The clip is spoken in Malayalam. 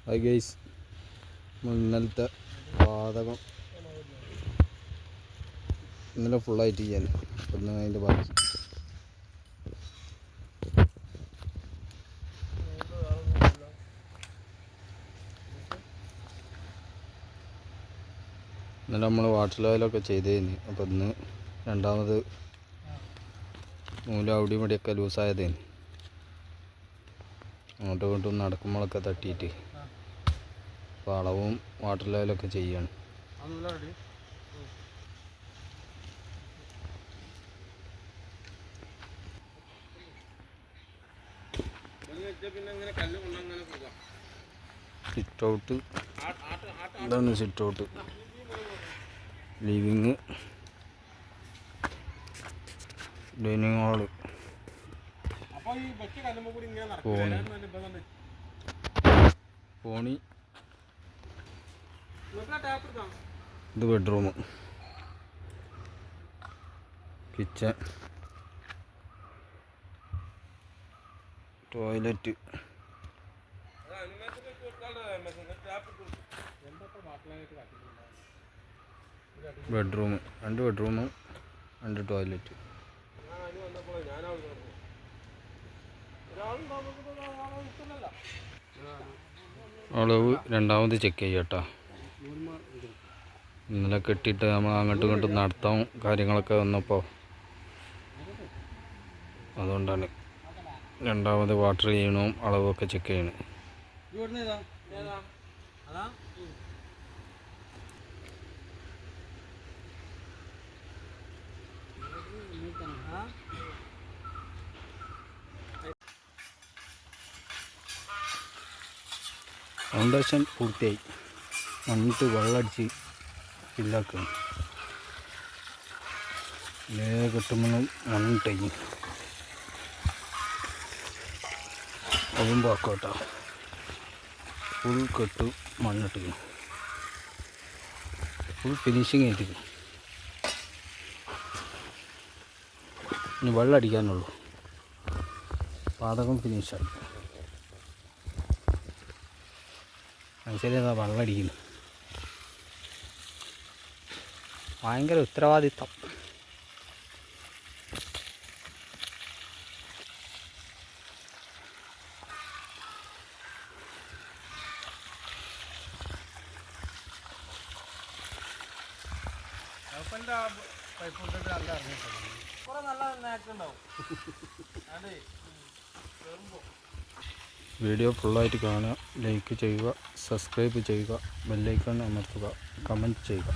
ഹായ് ഗൈസ്, ഇന്നലത്തെ വാതകം ഇന്നലെ ഫുള്ളായിട്ട് ചെയ്യാൻ ഒന്ന് അതിൻ്റെ ബാക്കി. ഇന്നലെ നമ്മൾ വാട്ടർ ലെവലൊക്കെ ചെയ്തേന്. അപ്പം ഇന്ന് രണ്ടാമത് നൂല് അവിടെയും ഇവിടെയൊക്കെ ലൂസായതേന്. അങ്ങോട്ടും ഇങ്ങോട്ടും നടക്കുമ്പോഴൊക്കെ തട്ടിയിട്ട് അപ്പോൾ അളവും വാട്ടർ ലെവലൊക്കെ ചെയ്യാണ്. സിറ്റ് ഔട്ട്, ഇതാണ് sit out. Living, dining hall, കോണി, ഇത് bedroom, kitchen, toilet, bedroom, 2 bedroom, 2 toilet. അളവ് രണ്ടാമത് ചെക്ക് ചെയ്യട്ടോ. ഇന്നലെ കെട്ടിയിട്ട് നമ്മൾ അങ്ങോട്ടും ഇങ്ങോട്ടും നടത്താൻ കാര്യങ്ങളൊക്കെ വന്നപ്പോൾ അതുകൊണ്ടാണ് രണ്ടാമത് വാട്ടർ ചെയ്യണവും അളവൊക്കെ ചെക്ക് ചെയ്യണം. ഫൗണ്ടേഷൻ പൂർത്തിയായി. മണ്ണിട്ട് വെള്ളമടിച്ച് ഫില്ലാക്കണം. കിട്ടുമ്പോഴും മണ്ണിട്ടേക്ക് അതും പാക്കോട്ടോ. ഫുൾ കെട്ട് മണ്ണിട്ട് ഫുൾ ഫിനിഷിങ് ആയിട്ട് ഇനി വെള്ളം അടിക്കാനുള്ളൂ. പാതകം ഫിനിഷായി. ശരി, എന്താ വെള്ളം അടിക്കുന്നു. ഭയങ്കര ഉത്തരവാദിത്തം. വീഡിയോ ഫുള്ളായിട്ട് കാണുക, ലൈക്ക് ചെയ്യുക, സബ്സ്ക്രൈബ് ചെയ്യുക, ബെല്ലൈക്കൺ അമർത്തുക, കമൻറ്റ് ചെയ്യുക.